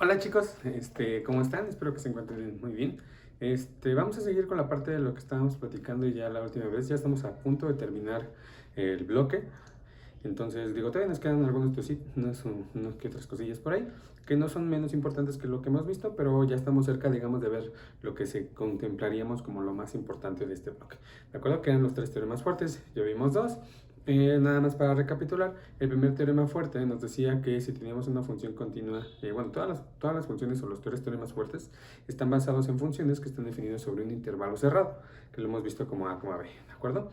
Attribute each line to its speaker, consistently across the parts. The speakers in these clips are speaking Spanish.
Speaker 1: Hola chicos, ¿cómo están? Espero que se encuentren muy bien. Vamos a seguir con la parte de lo que estábamos platicando ya la última vez. Ya estamos a punto de terminar el bloque. Entonces, digo, todavía nos quedan algunos unas que otras cosillas por ahí, que no son menos importantes que lo que hemos visto, pero ya estamos cerca, digamos, de ver lo que se contemplaríamos como lo más importante de este bloque. ¿De acuerdo? Quedan los tres teoremas fuertes, ya vimos dos. Nada más para recapitular, el primer teorema fuerte nos decía que si teníamos una función continua, bueno, todas las funciones o los tres teoremas fuertes están basados en funciones que están definidas sobre un intervalo cerrado, que lo hemos visto como A, B, ¿de acuerdo?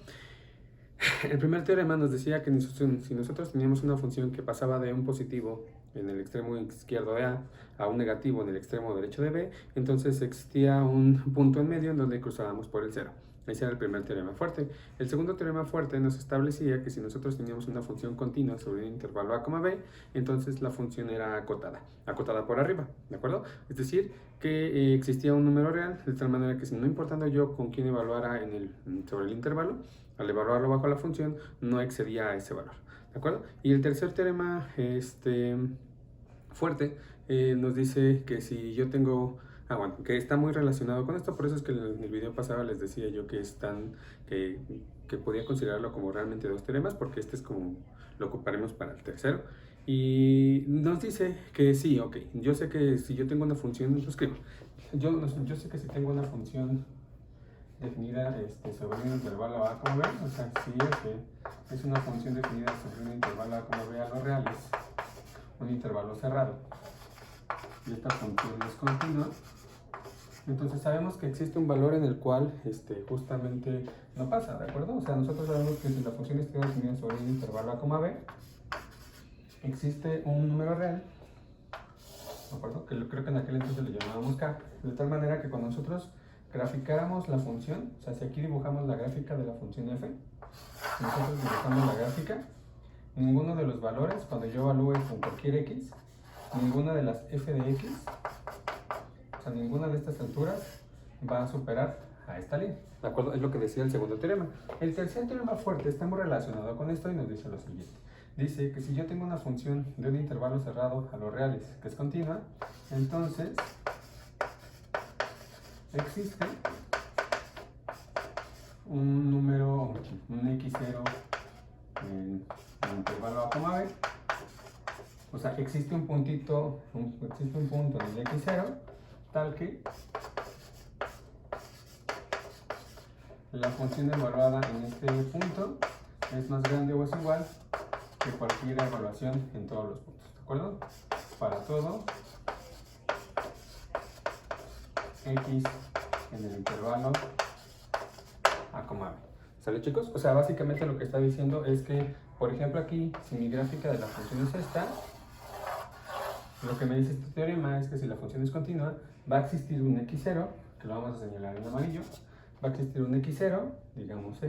Speaker 1: El primer teorema nos decía que si nosotros teníamos una función que pasaba de un positivo en el extremo izquierdo de A un negativo en el extremo derecho de B, entonces existía un punto en medio en donde cruzábamos por el cero. Ese era el primer teorema fuerte. El segundo teorema fuerte nos establecía que si nosotros teníamos una función continua sobre un intervalo A, B, entonces la función era acotada por arriba, ¿de acuerdo? Es decir, que existía un número real, de tal manera que si no importando yo con quién evaluara sobre el intervalo, al evaluarlo bajo la función, no excedía a ese valor, ¿de acuerdo? Y el tercer teorema fuerte nos dice que si yo tengo... bueno, que está muy relacionado con esto, por eso es que en el video pasado les decía yo que podía considerarlo como realmente dos teoremas, porque este es como lo ocuparemos para el tercero. Y nos dice que sí, ok, yo sé que si yo tengo una función, lo escribo. Yo sé que si tengo una función definida sobre un intervalo A, B, o sea, si es una función definida sobre un intervalo A, B a los reales, un intervalo cerrado, y esta función es continua, entonces sabemos que existe un valor en el cual justamente no pasa, ¿de acuerdo? O sea, nosotros sabemos que si la función está definida sobre un intervalo A, B, existe un número real, ¿de acuerdo? Que creo que en aquel entonces le llamábamos K, de tal manera que cuando nosotros graficáramos la función, o sea, si aquí dibujamos la gráfica de la función f, nosotros dibujamos la gráfica, ninguno de los valores, cuando yo evalúe con cualquier x, ninguna de las f de x, o sea, ninguna de estas alturas va a superar a esta línea, ¿de acuerdo? Es lo que decía el segundo teorema. El tercer teorema fuerte está muy relacionado con esto y nos dice lo siguiente. Dice que si yo tengo una función de un intervalo cerrado a los reales que es continua, entonces existe un número, un x0 en el intervalo A, B, o sea, existe un punto en el x0 tal que la función evaluada en este punto es más grande o es igual que cualquier evaluación en todos los puntos, ¿de acuerdo? Para todo x en el intervalo A, B. ¿Sale, chicos? O sea, básicamente lo que está diciendo es que, por ejemplo, aquí, si mi gráfica de la función es esta, lo que me dice este teorema es que si la función es continua, va a existir un x0, que lo vamos a señalar en amarillo, va a existir un x0, digamos va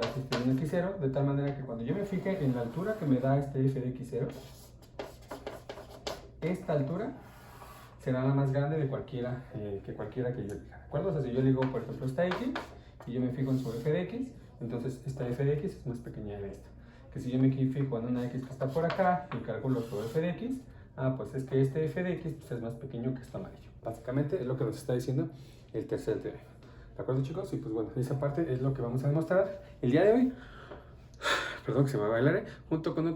Speaker 1: a existir un x0, de tal manera que cuando yo me fije en la altura que me da este f de x0, esta altura será la más grande de cualquiera que yo elija, ¿de acuerdo? O sea, si yo digo, por ejemplo, esta x, y yo me fijo en su f de x, entonces esta f de x es más pequeña de esta. Que si yo me fijo en una x que está por acá y calculo su f de x, pues es que este f de x pues, es más pequeño que esto amarillo. Básicamente es lo que nos está diciendo el tercer teorema. ¿De acuerdo, chicos? Y pues bueno, esa parte es lo que vamos a demostrar el día de hoy. Perdón que se me va a bailar, junto con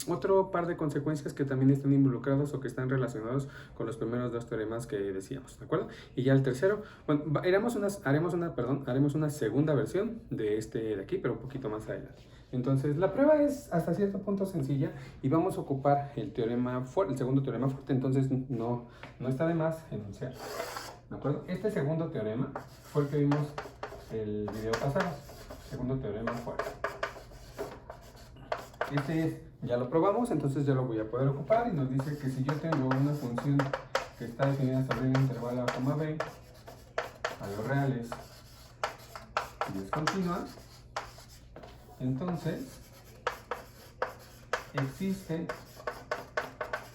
Speaker 1: otro par de consecuencias que también están involucrados o que están relacionados con los primeros dos teoremas que decíamos, ¿de acuerdo? Y ya el tercero, bueno, haremos una segunda versión de de aquí, pero un poquito más adelante. Entonces, la prueba es hasta cierto punto sencilla y vamos a ocupar el segundo teorema fuerte, entonces no está de más enunciar, ¿de acuerdo? Este segundo teorema fue el que vimos el video pasado, segundo teorema fuerte. Ya lo probamos, entonces ya lo voy a poder ocupar y nos dice que si yo tengo una función que está definida sobre un intervalo A, B a los reales y es continua, entonces existe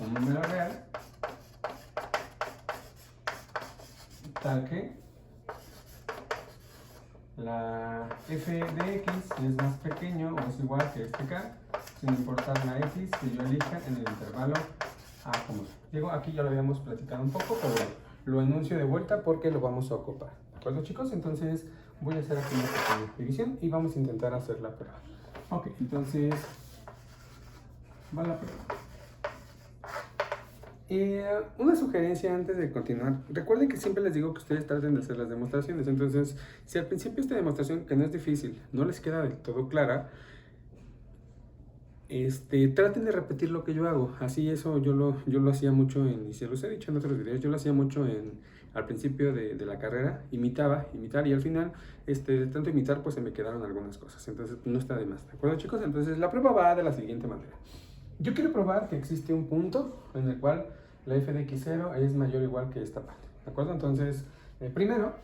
Speaker 1: un número real tal que la f de x es más pequeño o es igual que este k sin importar la X que yo elija en el intervalo A, digo, aquí ya lo habíamos platicado un poco, pero lo anuncio de vuelta porque lo vamos a ocupar. ¿De acuerdo, chicos? Entonces voy a hacer aquí una pequeña división y vamos a intentar hacer la prueba. Ok, entonces va la prueba. Una sugerencia antes de continuar. Recuerden que siempre les digo que ustedes traten de hacer las demostraciones. Entonces, si al principio esta demostración, que no es difícil, no les queda del todo clara, traten de repetir lo que yo hago. Así eso yo lo hacía mucho y se los he dicho en otros videos, yo lo hacía mucho al principio de la carrera, imitar y al final, de tanto imitar, pues se me quedaron algunas cosas. Entonces, no está de más. ¿De acuerdo, chicos? Entonces, la prueba va de la siguiente manera. Yo quiero probar que existe un punto en el cual la f de x0 es mayor o igual que esta parte. ¿De acuerdo? Entonces, primero,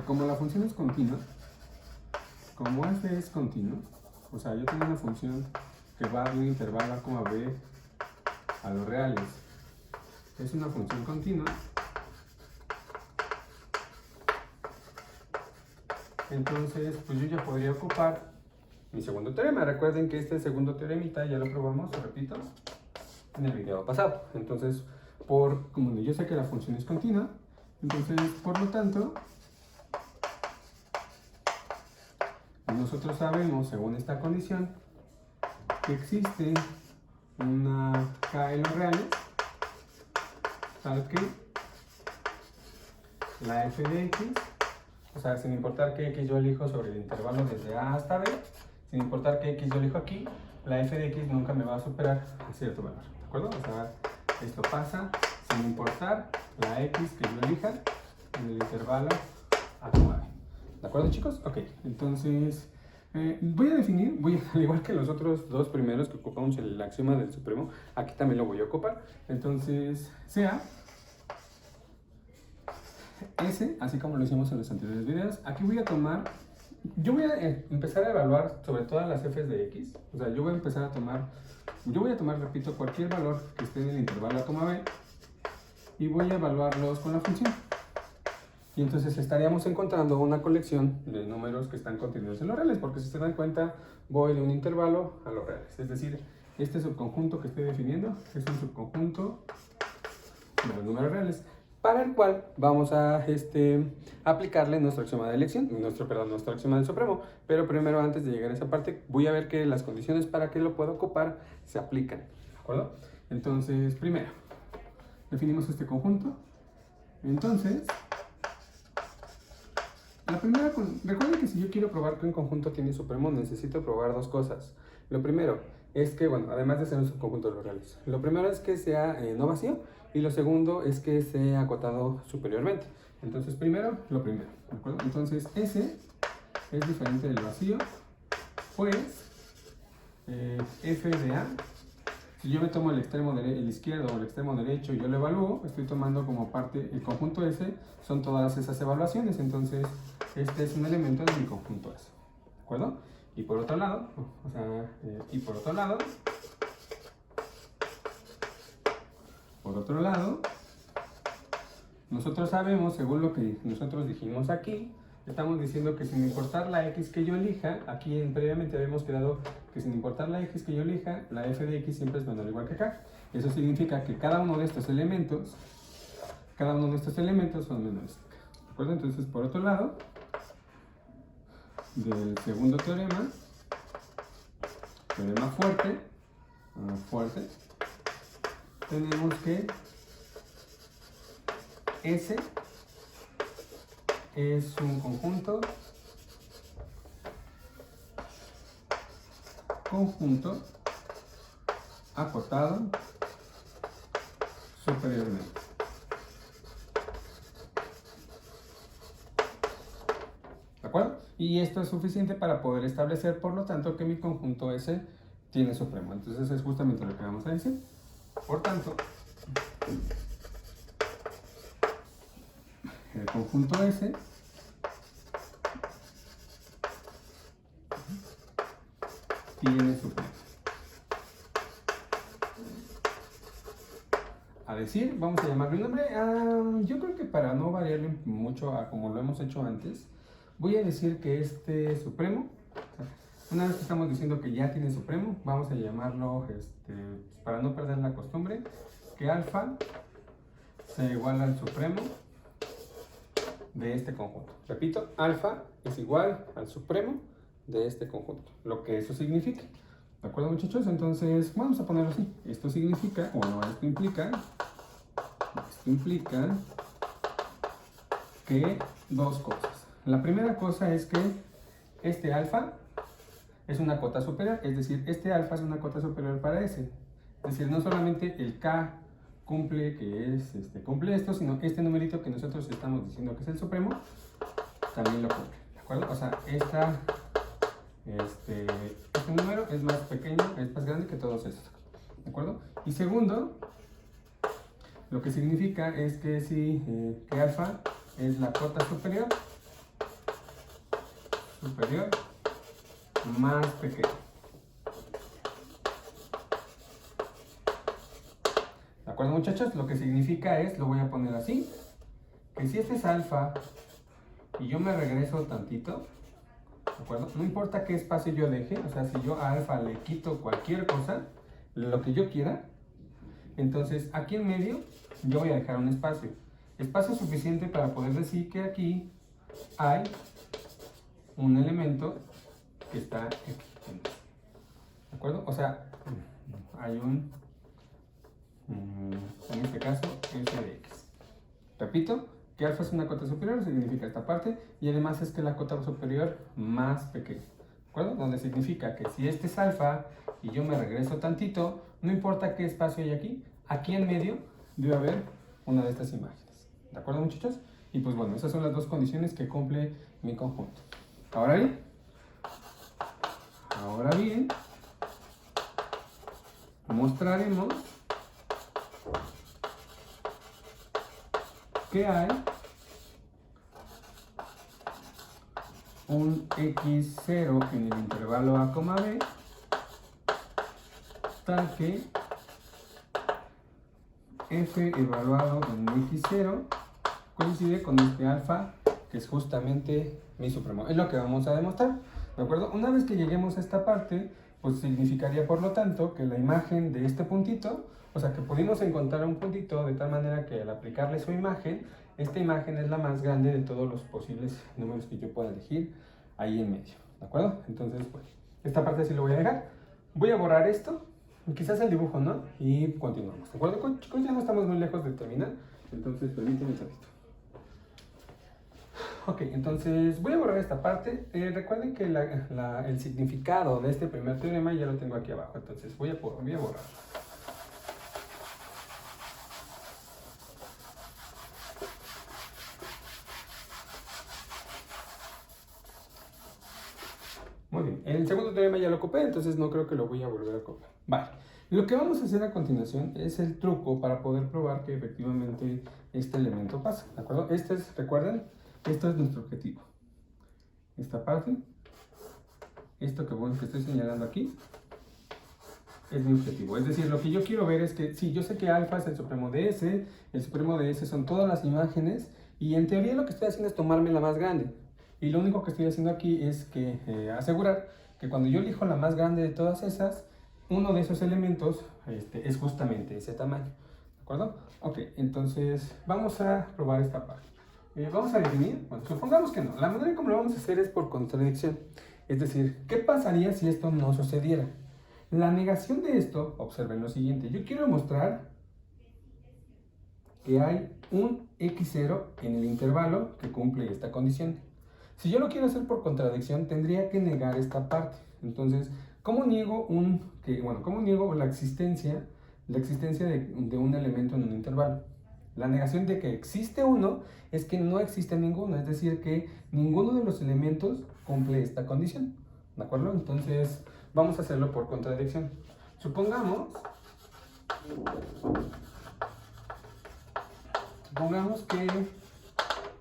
Speaker 1: como la función es continua, como f es continuo, o sea, yo tengo una función que va de un intervalo a, b a los reales. Es una función continua. Entonces, pues yo ya podría ocupar mi segundo teorema. Recuerden que este segundo teoremita ya lo probamos, lo repito, en el video pasado. Entonces, como yo sé que la función es continua, entonces, por lo tanto, nosotros sabemos, según esta condición, que existe una k en los reales, tal que la f de x, o sea, sin importar qué x yo elijo sobre el intervalo desde a hasta b, sin importar qué x yo elijo aquí, la f de x nunca me va a superar a cierto valor, ¿de acuerdo? O sea, esto pasa sin importar la x que yo elija en el intervalo a, b. ¿De acuerdo, chicos? Ok, entonces voy a definir, al igual que los otros dos primeros que ocupamos el axioma del supremo, aquí también lo voy a ocupar. Entonces, sea S, así como lo hicimos en los anteriores videos, aquí voy a tomar, yo voy a empezar a evaluar sobre todas las f's de x, o sea, yo voy a tomar, repito, cualquier valor que esté en el intervalo a, b, y voy a evaluarlos con la función. Y entonces estaríamos encontrando una colección de números que están contenidos en los reales, porque si se dan cuenta, voy de un intervalo a los reales. Es decir, este subconjunto que estoy definiendo es un subconjunto de los números reales, para el cual vamos a aplicarle nuestro axioma de elección, nuestro axioma del supremo. Pero primero, antes de llegar a esa parte, voy a ver que las condiciones para que lo pueda ocupar se aplican. ¿De acuerdo? Entonces, primero, definimos este conjunto. Entonces, la primera, recuerden que si yo quiero probar que un conjunto tiene supremo, necesito probar dos cosas. Lo primero es que, bueno, además de ser un subconjunto de los reales, lo primero es que sea no vacío, y lo segundo es que sea acotado superiormente. Entonces, primero, lo primero, ¿de acuerdo? Entonces, S es diferente del vacío, pues f de A, si yo me tomo el extremo el izquierdo o el extremo derecho y yo lo evalúo, estoy tomando como parte el conjunto S, son todas esas evaluaciones, entonces este es un elemento de mi conjunto S, ¿de acuerdo? Y por otro lado, nosotros sabemos, según lo que nosotros dijimos aquí, estamos diciendo que sin importar la x que yo elija, aquí previamente habíamos quedado que sin importar la x que yo elija, la f de x siempre es menor o igual que acá. Eso significa que cada uno de estos elementos son menores que acá. ¿De acuerdo? Entonces, por otro lado, del segundo teorema fuerte, tenemos que S es un conjunto acotado superiormente. ¿De acuerdo? Y esto es suficiente para poder establecer, por lo tanto, que mi conjunto S tiene supremo. Entonces es justamente lo que vamos a decir. Por tanto, el conjunto S tiene supremo. A decir, vamos a llamarle un nombre. Yo creo que para no variarle mucho a como lo hemos hecho antes, voy a decir que este supremo, Una vez que estamos diciendo que ya tiene supremo, vamos a llamarlo, para no perder la costumbre, que alfa se iguala al supremo de este conjunto. Repito, alfa es igual al supremo de este conjunto, lo que eso significa. ¿De acuerdo, muchachos? Entonces, vamos a ponerlo así. Esto significa, esto implica que dos cosas. La primera cosa es que este alfa es una cota superior, es decir, este alfa es una cota superior para ese. Es decir, no solamente el K cumple cumple esto, sino este numerito que nosotros estamos diciendo que es el supremo, también lo cumple. ¿De acuerdo? O sea, este número es más pequeño, es más grande que todos estos. ¿De acuerdo? Y segundo, lo que significa es que si que alfa es la cota superior más pequeña. ¿De acuerdo, muchachos? Lo que significa es, lo voy a poner así, que si este es alfa y yo me regreso tantito, ¿de acuerdo? No importa qué espacio yo deje, o sea, si yo a alfa le quito cualquier cosa, lo que yo quiera, entonces aquí en medio yo voy a dejar un espacio suficiente para poder decir que aquí hay un elemento que está aquí, ¿de acuerdo? O sea, hay en este caso, f de x. Repito, que alfa es una cota superior, significa esta parte, y además es que la cota superior más pequeña, ¿de acuerdo? Donde significa que si este es alfa y yo me regreso tantito, no importa qué espacio hay aquí en medio debe haber una de estas imágenes. ¿De acuerdo, muchachos? Y pues bueno, esas son las dos condiciones que cumple mi conjunto. Ahora bien, mostraremos que hay un x0 en el intervalo a, b, tal que f evaluado en x0 coincide con este alfa, que es justamente mi supremo. Es lo que vamos a demostrar, ¿de acuerdo? Una vez que lleguemos a esta parte, pues significaría por lo tanto que la imagen de este puntito, o sea que pudimos encontrar un puntito de tal manera que al aplicarle su imagen, esta imagen es la más grande de todos los posibles números que yo pueda elegir ahí en medio, ¿de acuerdo? Entonces, pues, esta parte sí lo voy a dejar. Voy a borrar esto, quizás el dibujo, ¿no? Y continuamos, ¿de acuerdo? Chicos, ya no estamos muy lejos de terminar, entonces permítanme un ratito. Ok, entonces voy a borrar esta parte. Recuerden que el significado de este primer teorema ya lo tengo aquí abajo, entonces voy a borrar. Muy bien, el segundo teorema ya lo ocupé, entonces no creo que lo voy a volver a copiar. Vale, lo que vamos a hacer a continuación es el truco para poder probar que efectivamente este elemento pasa, ¿de acuerdo? Recuerden, esto es nuestro objetivo. Esta parte, esto que estoy señalando aquí, es mi objetivo. Es decir, lo que yo quiero ver es que, sí, yo sé que alfa es el supremo de S, el supremo de S son todas las imágenes, y en teoría lo que estoy haciendo es tomarme la más grande. Y lo único que estoy haciendo aquí es que asegurar que cuando yo elijo la más grande de todas esas, uno de esos elementos es justamente ese tamaño. ¿De acuerdo? Ok, entonces vamos a probar esta parte. Vamos a definir, bueno, supongamos que no. La manera como lo vamos a hacer es por contradicción. Es decir, ¿qué pasaría si esto no sucediera? La negación de esto, observen lo siguiente. Yo quiero mostrar que hay un x0 en el intervalo que cumple esta condición. Si yo lo quiero hacer por contradicción, tendría que negar esta parte. Entonces, ¿cómo niego la existencia de un elemento en un intervalo? La negación de que existe uno es que no existe ninguno, es decir, que ninguno de los elementos cumple esta condición, ¿de acuerdo? Entonces, vamos a hacerlo por contradicción. Supongamos que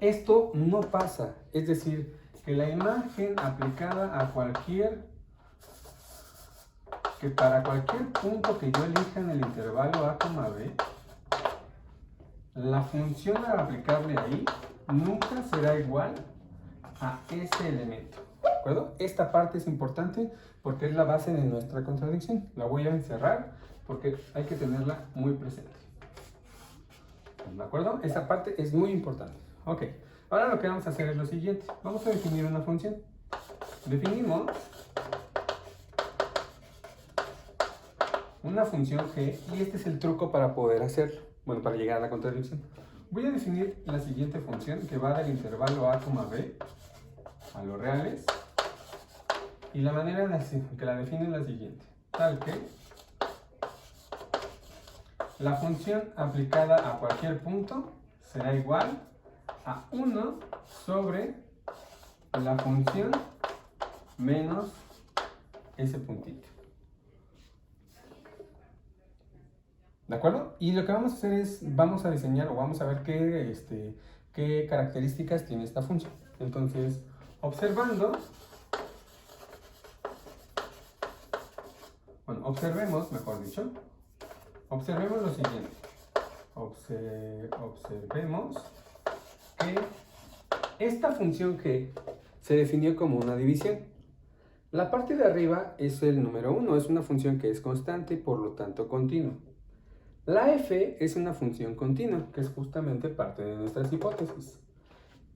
Speaker 1: esto no pasa, es decir, que la imagen aplicada a para cualquier punto que yo elija en el intervalo a, b, la función a aplicarle ahí nunca será igual a ese elemento. acuerdo? Esta parte es importante porque es la base de nuestra contradicción. La voy a encerrar porque hay que tenerla muy presente. ¿De acuerdo? Esa parte es muy importante. Ok, ahora lo que vamos a hacer es lo siguiente. Vamos a definir una función. Definimos una función g y este es el truco para poder hacerlo. Bueno, para llegar a la contradicción. Voy a definir la siguiente función que va del intervalo a, b a los reales. Y la manera en que la define es la siguiente. Tal que la función aplicada a cualquier punto será igual a 1 sobre la función menos ese puntito. ¿De acuerdo? Y lo que vamos a hacer es, vamos a diseñar o vamos a ver qué características tiene esta función. Entonces, observemos, observemos lo siguiente. Observemos que esta función g se definió como una división. La parte de arriba es el número 1, es una función que es constante y por lo tanto continua. La f es una función continua, que es justamente parte de nuestras hipótesis.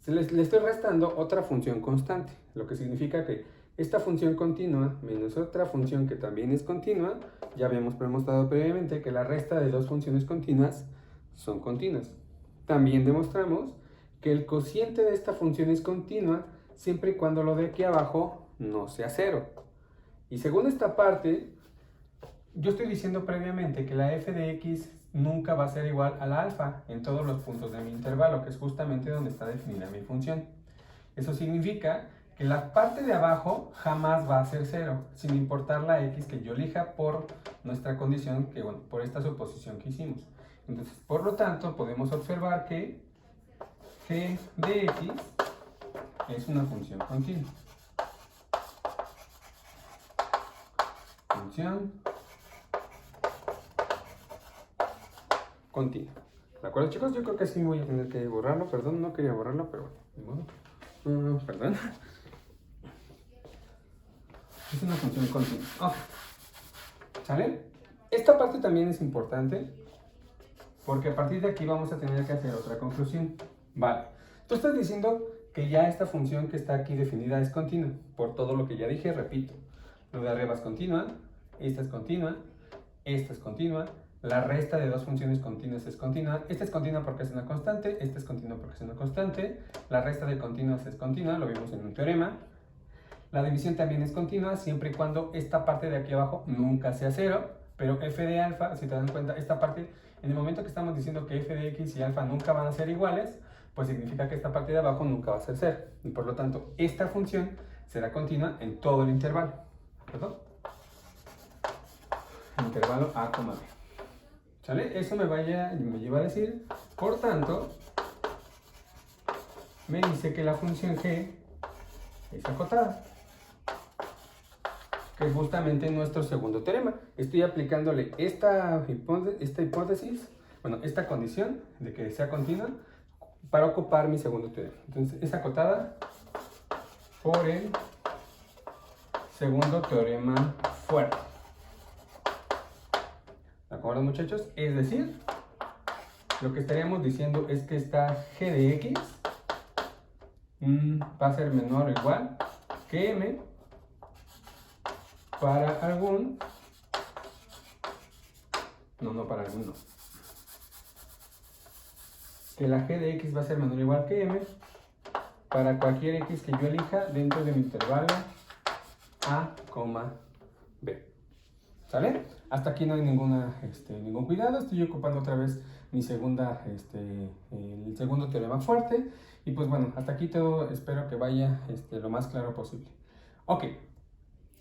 Speaker 1: Le estoy restando otra función constante, lo que significa que esta función continua menos otra función que también es continua, ya habíamos demostrado previamente que la resta de dos funciones continuas son continuas. También demostramos que el cociente de esta función es continua siempre y cuando lo de aquí abajo no sea 0. Y según esta parte, yo estoy diciendo previamente que la f de x nunca va a ser igual a la alfa en todos los puntos de mi intervalo, que es justamente donde está definida mi función. Eso significa que la parte de abajo jamás va a ser 0, sin importar la x que yo elija por nuestra condición, que bueno, por esta suposición que hicimos. Entonces, por lo tanto, podemos observar que g de x es una función continua. Función continua. ¿De acuerdo, chicos? Yo creo que sí voy a tener que borrarlo. Perdón, no quería borrarlo, pero bueno. Perdón. Es una función continua. Ok. ¿Sale? Esta parte también es importante porque a partir de aquí vamos a tener que hacer otra conclusión. Vale. Tú estás diciendo que ya esta función que está aquí definida es continua. Por todo lo que ya dije, repito. Lo de arriba es continua, esta es continua, esta es continua. La resta de dos funciones continuas es continua. Esta es continua porque es una constante, esta es continua porque es una constante. La resta de continuas es continua, lo vimos en un teorema. La división también es continua siempre y cuando esta parte de aquí abajo nunca sea 0. Pero f de alfa, si te dan cuenta, esta parte, en el momento que estamos diciendo que f de x y alfa nunca van a ser iguales, pues significa que esta parte de abajo nunca va a ser 0. Y por lo tanto, esta función será continua en todo el intervalo. ¿Perdón? Intervalo a, b. ¿Sale? Eso me lleva a decir, por tanto, me dice que la función g es acotada, que es justamente nuestro segundo teorema. Estoy aplicándole esta hipótesis, bueno, esta condición de que sea continua para ocupar mi segundo teorema. Entonces, es acotada por el segundo teorema fuerte. ¿De acuerdo, muchachos? Es decir, lo que estaríamos diciendo es que esta g de x va a ser menor o igual que m para algún... No para algún no. Que la g de x va a ser menor o igual que m para cualquier x que yo elija dentro de mi intervalo a, b. ¿Sale? Hasta aquí no hay ningún cuidado. Estoy ocupando otra vez mi el segundo teorema fuerte. Y pues bueno, hasta aquí todo espero que vaya lo más claro posible. Ok.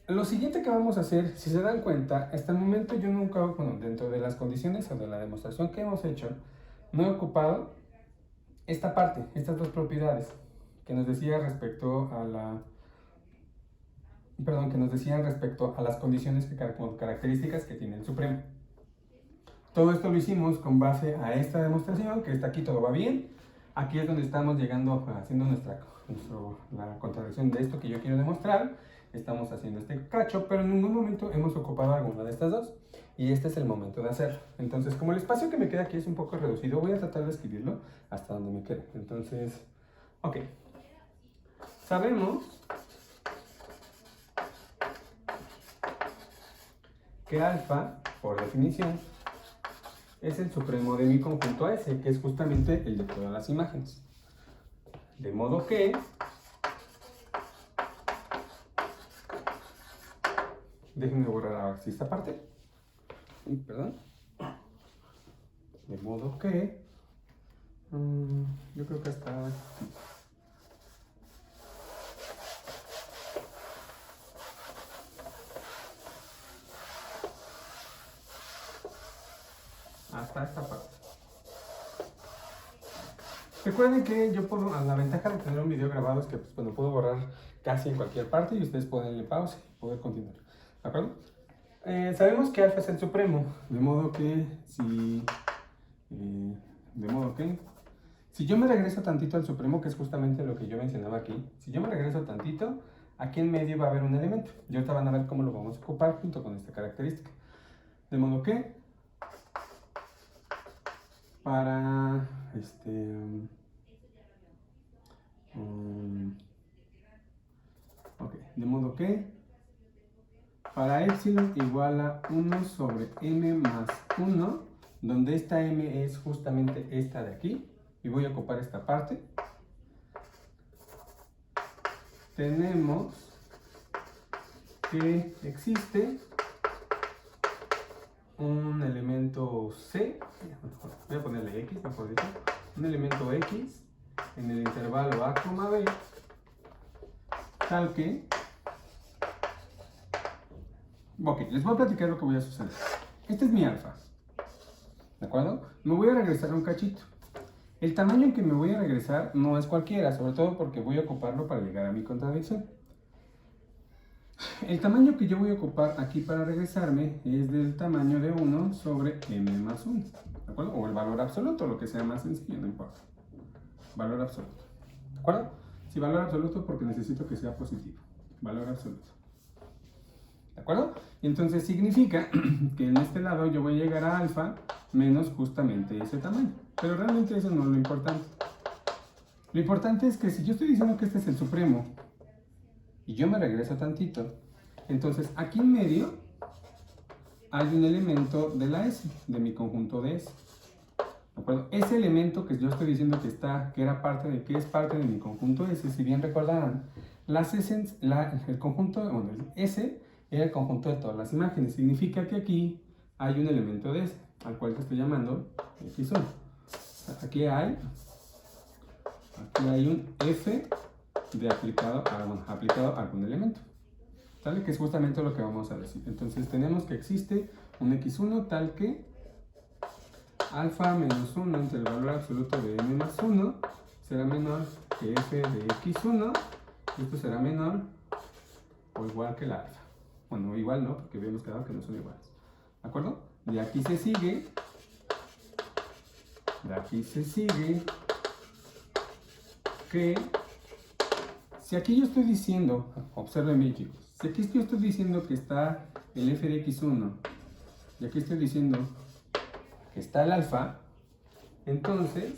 Speaker 1: Lo siguiente que vamos a hacer, si se dan cuenta, hasta el momento yo nunca, bueno, dentro de las condiciones o de la demostración que hemos hecho, no he ocupado esta parte, estas dos propiedades que nos decía respecto a las condiciones características que tiene el supremo. Todo esto lo hicimos con base a esta demostración, que está aquí, todo va bien. Aquí es donde estamos llegando, haciendo la contradicción de esto que yo quiero demostrar. Estamos haciendo este cacho, pero en ningún momento hemos ocupado alguna de estas dos. Y este es el momento de hacerlo. Entonces, como el espacio que me queda aquí es un poco reducido, voy a tratar de escribirlo hasta donde me quede. Entonces, ok. Sabemos que alfa, por definición, es el supremo de mi conjunto S, que es justamente el de todas las imágenes. De modo que déjenme borrar ahora sí esta parte. Perdón. De modo que yo creo que hasta esta parte. Recuerden que yo puedo, la ventaja de tener un video grabado es que pues, bueno, puedo borrar casi en cualquier parte y ustedes pueden darle pausa y poder continuar. ¿De acuerdo? Sabemos que alfa es el supremo, de modo que si yo me regreso tantito al supremo, que es justamente lo que yo mencionaba aquí, si yo me regreso tantito, aquí en medio va a haber un elemento. Y ahorita van a ver cómo lo vamos a ocupar junto con esta característica. De modo que para de modo que para epsilon igual a 1 sobre m más 1, donde esta m es justamente esta de aquí, y voy a ocupar esta parte, tenemos que existe un elemento C, voy a ponerle X, mejor dicho, un elemento X en el intervalo A, B, tal que... Ok, les voy a platicar lo que voy a suceder. Este es mi alfa, ¿de acuerdo? Me voy a regresar un cachito. El tamaño en que me voy a regresar no es cualquiera, sobre todo porque voy a ocuparlo para llegar a mi contradicción. El tamaño que yo voy a ocupar aquí para regresarme es del tamaño de 1 sobre m más 1, ¿de acuerdo? O el valor absoluto, lo que sea más sencillo, no importa. Valor absoluto, ¿de acuerdo? Si valor absoluto porque necesito que sea positivo. Valor absoluto. ¿De acuerdo? Y entonces significa que en este lado yo voy a llegar a alfa menos justamente ese tamaño. Pero realmente eso no es lo importante. Lo importante es que si yo estoy diciendo que este es el supremo y yo me regreso tantito, entonces aquí en medio hay un elemento de la S, de mi conjunto de S. ¿De acuerdo? Ese elemento que yo estoy diciendo que es parte de mi conjunto S, si bien recordarán, el conjunto, bueno, el S era el conjunto de todas las imágenes. Significa que aquí hay un elemento de S, al cual te estoy llamando X1. Aquí hay un F de aplicado a algún elemento, ¿sale? Que es justamente lo que vamos a decir. Entonces tenemos que existe un X1 tal que alfa menos 1 entre el valor absoluto de m más 1 será menor que f de x1, y esto será menor o igual que el alfa. Bueno, igual no, porque habíamos quedado que no son iguales. ¿De acuerdo? De aquí se sigue que si aquí yo estoy diciendo, observen bien chicos, si aquí yo estoy diciendo que está el f de x1 y aquí estoy diciendo que está el alfa, entonces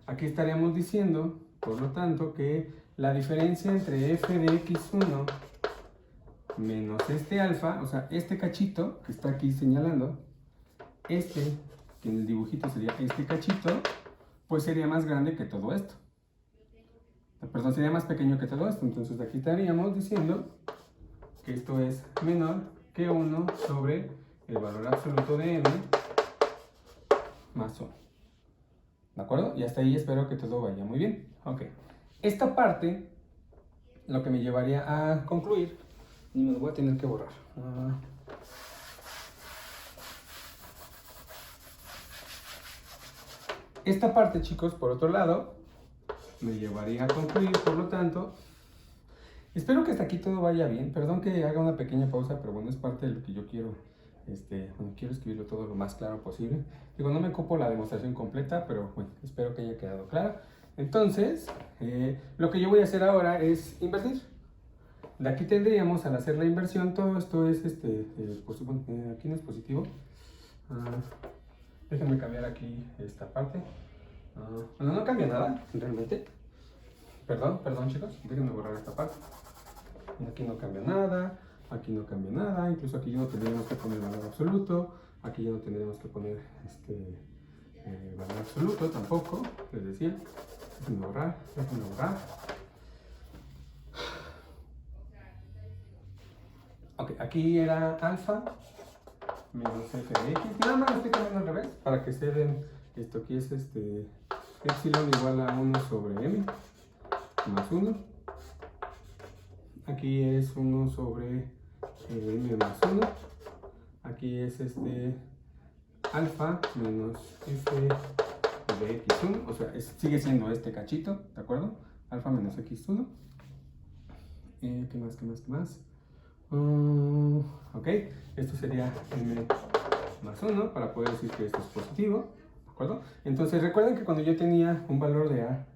Speaker 1: aquí estaríamos diciendo, por lo tanto, que la diferencia entre f de x1 menos este alfa, o sea, este cachito que está aquí señalando, que en el dibujito sería este cachito, pues sería más grande que todo esto. Perdón, sería más pequeño que todo esto. Entonces aquí estaríamos diciendo que esto es menor que 1 sobre el valor absoluto de m más 1. ¿De acuerdo? Y hasta ahí espero que todo vaya muy bien. Ok. Esta parte, lo que me llevaría a concluir, y me lo voy a tener que borrar. Esta parte, chicos, por otro lado, me llevaría a concluir, por lo tanto, espero que hasta aquí todo vaya bien. Perdón que haga una pequeña pausa, pero bueno, es parte de lo que yo quiero bueno, quiero escribirlo todo lo más claro posible. Digo, no me ocupo la demostración completa, pero bueno, espero que haya quedado claro. Entonces, lo que yo voy a hacer ahora es invertir. De aquí tendríamos, al hacer la inversión, todo esto es, aquí no es positivo. Déjenme cambiar aquí esta parte. Bueno, no cambia nada, realmente. Perdón chicos, déjenme borrar esta parte. Aquí no cambia nada, aquí no cambia nada, incluso aquí ya no tendríamos que poner valor absoluto, aquí ya no tendríamos que poner valor absoluto tampoco, les decía. Déjenme borrar. Ok, aquí era alfa menos f de x. Nada más lo estoy cambiando al revés para que se den esto. Aquí es epsilon igual a 1 sobre m más 1. Aquí es 1 sobre m más 1. Aquí es alfa menos f de x1. O sea, sigue siendo este cachito, ¿de acuerdo? Alfa menos x1. ¿Qué más? Ok, esto sería m más 1 para poder decir que esto es positivo, ¿de acuerdo? Entonces recuerden que cuando yo tenía un valor de a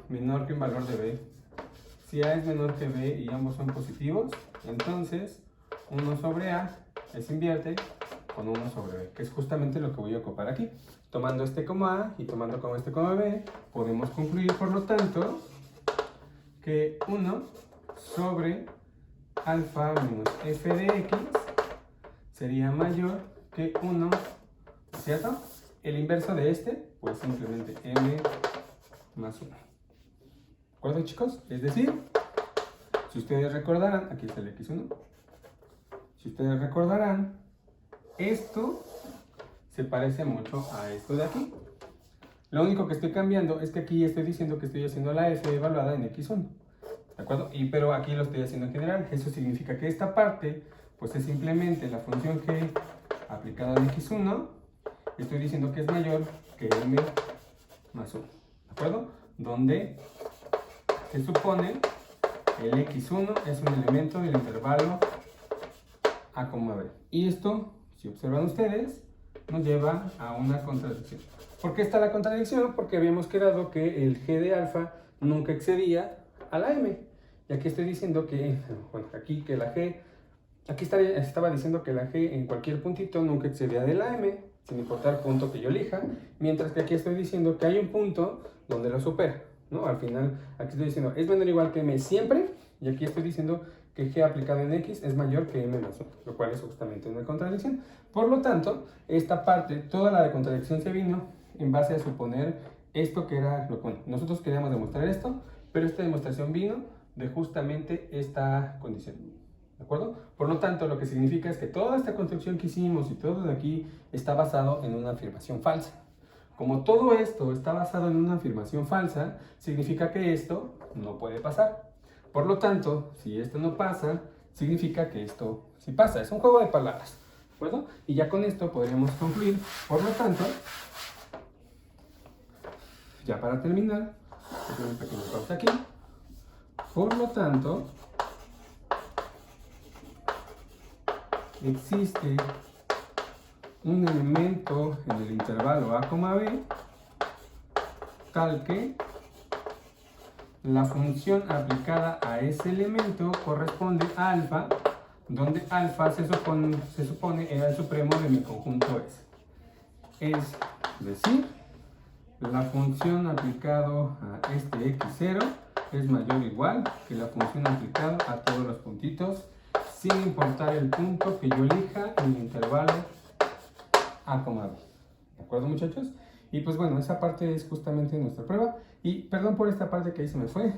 Speaker 1: menor que un valor de b, si a es menor que b y ambos son positivos, entonces 1 sobre a se invierte con 1 sobre b, que es justamente lo que voy a ocupar aquí. Tomando este como a y tomando como este como b, podemos concluir, por lo tanto, que 1 sobre alfa menos f de x sería mayor que 1, ¿cierto? El inverso de pues simplemente m más 1. ¿De acuerdo, chicos? Es decir, si ustedes recordarán, aquí está el x1, si ustedes recordarán, esto se parece mucho a esto de aquí. Lo único que estoy cambiando es que aquí estoy diciendo que estoy haciendo la f evaluada en x1. ¿De acuerdo? Pero aquí lo estoy haciendo en general. Eso significa que esta parte, pues es simplemente la función g aplicada en x1. Estoy diciendo que es mayor que m más 1. ¿De acuerdo? Donde se supone el x1 es un elemento del intervalo a, b. Y esto, si observan ustedes, nos lleva a una contradicción. ¿Por qué está la contradicción? Porque habíamos quedado que el g de alfa nunca excedía a la m. Y aquí estoy diciendo que, bueno, aquí estaba diciendo que la g en cualquier puntito nunca excedía de la m, sin importar punto que yo elija, mientras que aquí estoy diciendo que hay un punto donde lo supera, ¿no? Al final, aquí estoy diciendo es menor o igual que m siempre, y aquí estoy diciendo que g aplicado en x es mayor que m más 1, lo cual es justamente una contradicción. Por lo tanto, esta parte, toda la de contradicción se vino en base a suponer esto que era, bueno, nosotros queríamos demostrar esto, pero esta demostración vino de justamente esta condición, ¿de acuerdo? Por lo tanto, lo que significa es que toda esta construcción que hicimos y todo de aquí está basado en una afirmación falsa. Como todo esto está basado en una afirmación falsa, significa que esto no puede pasar. Por lo tanto, si esto no pasa, significa que esto sí pasa. Es un juego de palabras, ¿de acuerdo? Y ya con esto podríamos concluir. Por lo tanto, ya para terminar, voy a hacer una pequeña pausa aquí. Por lo tanto, existe un elemento en el intervalo a, b, tal que la función aplicada a ese elemento corresponde a alfa, donde alfa se supone era el supremo de mi conjunto S. Es decir, la función aplicado a este x0 es mayor o igual que la función aplicada a todos los puntitos, sin importar el punto que yo elija en el intervalo a, b. ¿De acuerdo, muchachos? Y pues bueno, esa parte es justamente nuestra prueba. Y perdón por esta parte que ahí se me fue,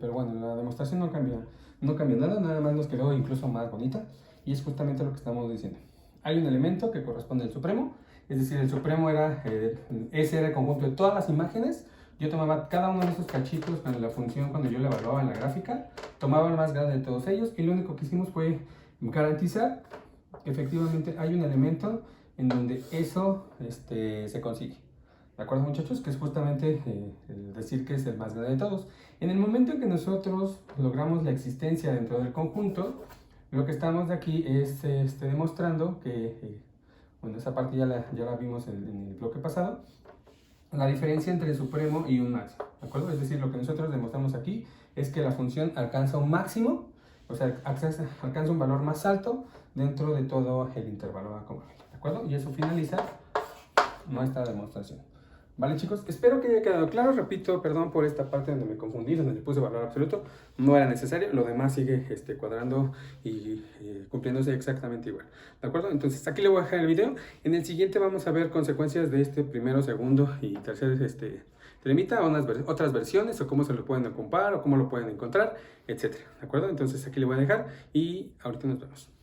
Speaker 1: pero bueno, la demostración no cambia nada, nada más nos quedó incluso más bonita. Y es justamente lo que estamos diciendo. Hay un elemento que corresponde al supremo, es decir, el supremo ese era el conjunto de todas las imágenes. Yo tomaba cada uno de esos cachitos con la función cuando yo la evaluaba en la gráfica, tomaba el más grande de todos ellos y lo único que hicimos fue garantizar que efectivamente hay un elemento en donde eso se consigue. ¿De acuerdo, muchachos? Que es justamente el decir que es el más grande de todos. En el momento en que nosotros logramos la existencia dentro del conjunto, Lo que estamos de aquí es demostrando que, bueno, esa parte ya la vimos en el bloque pasado, la diferencia entre el supremo y un máximo, ¿de acuerdo? Es decir, lo que nosotros demostramos aquí es que la función alcanza un máximo, o sea, alcanza un valor más alto dentro de todo el intervalo A, ¿de acuerdo? Y eso finaliza nuestra demostración. Vale, chicos, espero que haya quedado claro. Repito, perdón por esta parte donde me confundí, donde le puse valor absoluto, no era necesario, lo demás sigue cuadrando y cumpliéndose exactamente igual, ¿de acuerdo? Entonces aquí le voy a dejar el video. En el siguiente vamos a ver consecuencias de este primero, segundo y tercer telemita, otras versiones, o cómo se lo pueden ocupar, o cómo lo pueden encontrar, etcétera, ¿de acuerdo? Entonces aquí le voy a dejar y ahorita nos vemos.